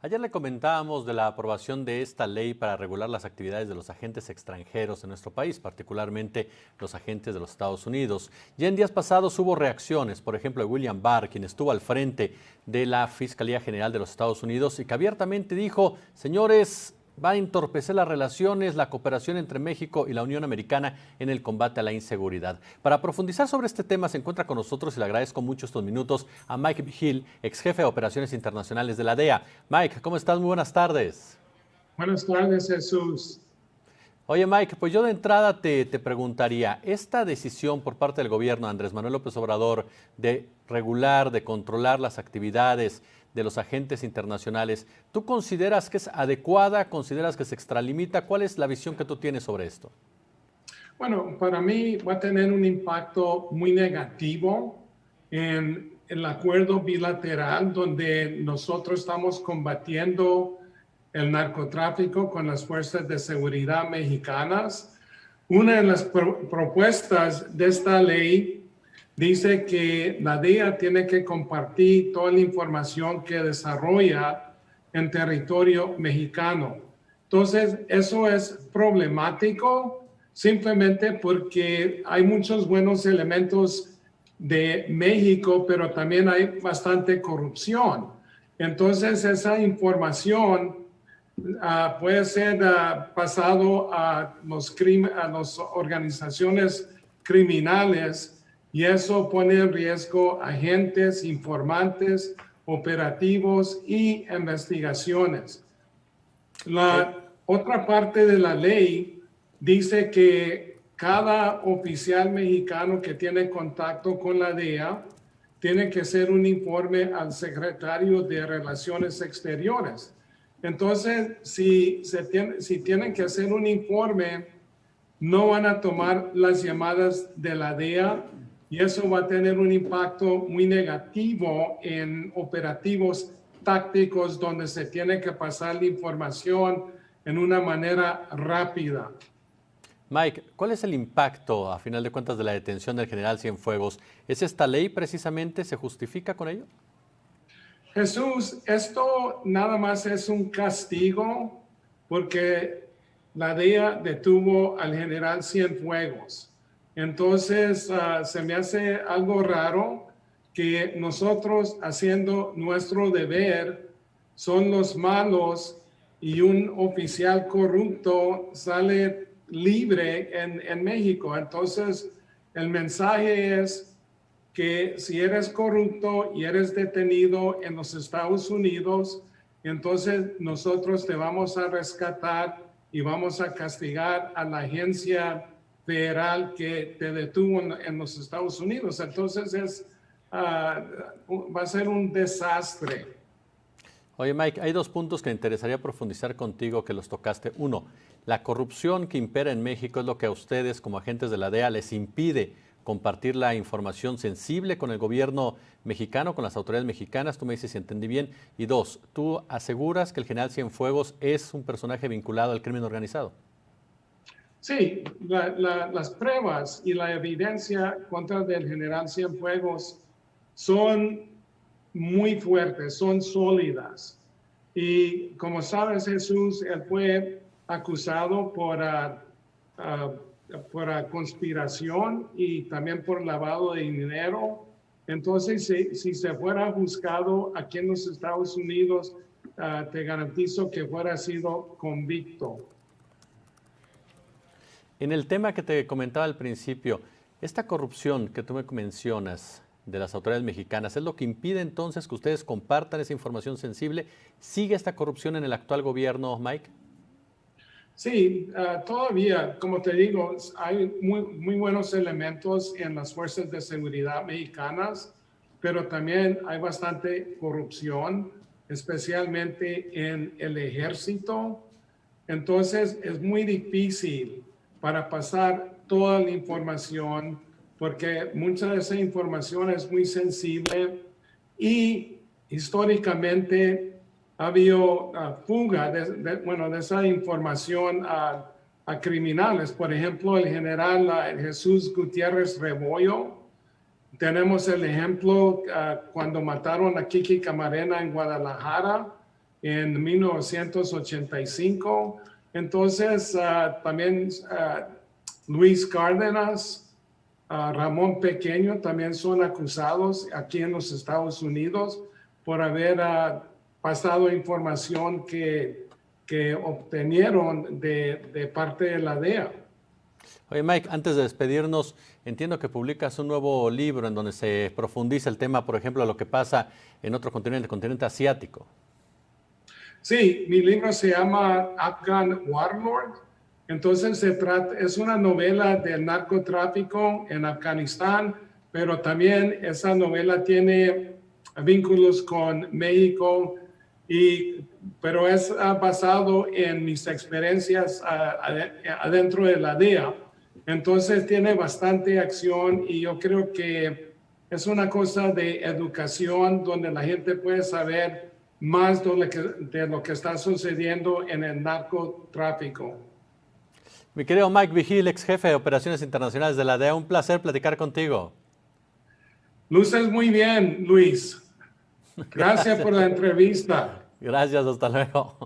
Ayer le comentábamos de la aprobación de esta ley para regular las actividades de los agentes extranjeros en nuestro país, particularmente los agentes de los Estados Unidos. Ya en días pasados hubo reacciones, por ejemplo, de William Barr, quien estuvo al frente de la Fiscalía General de los Estados Unidos y que abiertamente dijo, señores, va a entorpecer las relaciones, la cooperación entre México y la Unión Americana en el combate a la inseguridad. Para profundizar sobre este tema se encuentra con nosotros y le agradezco mucho estos minutos a Mike Vigil, ex jefe de operaciones internacionales de la DEA. Mike, ¿cómo estás? Muy buenas tardes. Buenas tardes, Jesús. Oye, Mike, pues yo de entrada te preguntaría, esta decisión por parte del gobierno de Andrés Manuel López Obrador de regular, de controlar las actividades de los agentes internacionales, ¿tú consideras que es adecuada? ¿Consideras que se extralimita? ¿Cuál es la visión que tú tienes sobre esto? Bueno, para mí va a tener un impacto muy negativo en el acuerdo bilateral donde nosotros estamos combatiendo el narcotráfico con las fuerzas de seguridad mexicanas. Una de las propuestas de esta ley dice que la DEA tiene que compartir toda la información que desarrolla en territorio mexicano. Entonces, eso es problemático simplemente porque hay muchos buenos elementos de México, pero también hay bastante corrupción. Entonces, esa información puede ser pasado a las organizaciones criminales y eso pone en riesgo agentes, informantes, operativos y investigaciones. Eh, La otra parte de la ley dice que cada oficial mexicano que tiene contacto con la DEA tiene que hacer un informe al secretario de Relaciones Exteriores. Entonces, si tienen que hacer un informe, no van a tomar las llamadas de la DEA y eso va a tener un impacto muy negativo en operativos tácticos donde se tiene que pasar la información en una manera rápida. Mike, ¿cuál es el impacto, a final de cuentas, de la detención del general Cienfuegos? ¿Es esta ley precisamente, se justifica con ello? Jesús, esto nada más es un castigo porque la DEA detuvo al general Cienfuegos. Entonces, se me hace algo raro que nosotros haciendo nuestro deber son los malos y un oficial corrupto sale libre en México. Entonces, el mensaje es que si eres corrupto y eres detenido en los Estados Unidos, entonces nosotros te vamos a rescatar y vamos a castigar a la agencia federal que te detuvo en los Estados Unidos. Entonces va a ser un desastre. Oye, Mike, hay dos puntos que me interesaría profundizar contigo que los tocaste. Uno, la corrupción que impera en México es lo que a ustedes como agentes de la DEA les impide compartir la información sensible con el gobierno mexicano, con las autoridades mexicanas. Tú me dices si entendí bien. Y dos, tú aseguras que el general Cienfuegos es un personaje vinculado al crimen organizado. Sí, las pruebas y la evidencia contra el general Cienfuegos son muy fuertes, son sólidas. Y como sabes, Jesús, él fue acusado por conspiración y también por lavado de dinero. Entonces, si se fuera juzgado aquí en los Estados Unidos, te garantizo que fuera sido convicto. En el tema que te comentaba al principio, esta corrupción que tú me mencionas de las autoridades mexicanas, ¿es lo que impide entonces que ustedes compartan esa información sensible? ¿Sigue esta corrupción en el actual gobierno, Mike? Sí, todavía, como te digo, hay muy buenos elementos en las fuerzas de seguridad mexicanas, pero también hay bastante corrupción, especialmente en el ejército. Entonces, es muy difícil para pasar toda la información porque mucha de esa información es muy sensible y históricamente ha habido fuga de esa información a criminales. Por ejemplo, el general Jesús Gutiérrez Rebollo. Tenemos el ejemplo cuando mataron a Kiki Camarena en Guadalajara. en 1985. Entonces, también Luis Cárdenas, Ramón Pequeño también son acusados aquí en los Estados Unidos por haber pasado información que obtenieron de parte de la DEA. Oye, Mike, antes de despedirnos, entiendo que publicas un nuevo libro en donde se profundiza el tema, por ejemplo, de lo que pasa en otro continente, el continente asiático. Sí, mi libro se llama Afghan Warlord. Entonces es una novela del narcotráfico en Afganistán, pero también esa novela tiene vínculos con México, pero es basado en mis experiencias adentro de la DEA. Entonces tiene bastante acción y yo creo que es una cosa de educación donde la gente puede saber más de lo que está sucediendo en el narcotráfico. Mi querido Mike Vigil, ex jefe de operaciones internacionales de la DEA, un placer platicar contigo. Luces muy bien, Luis. Gracias por la entrevista. Gracias, hasta luego.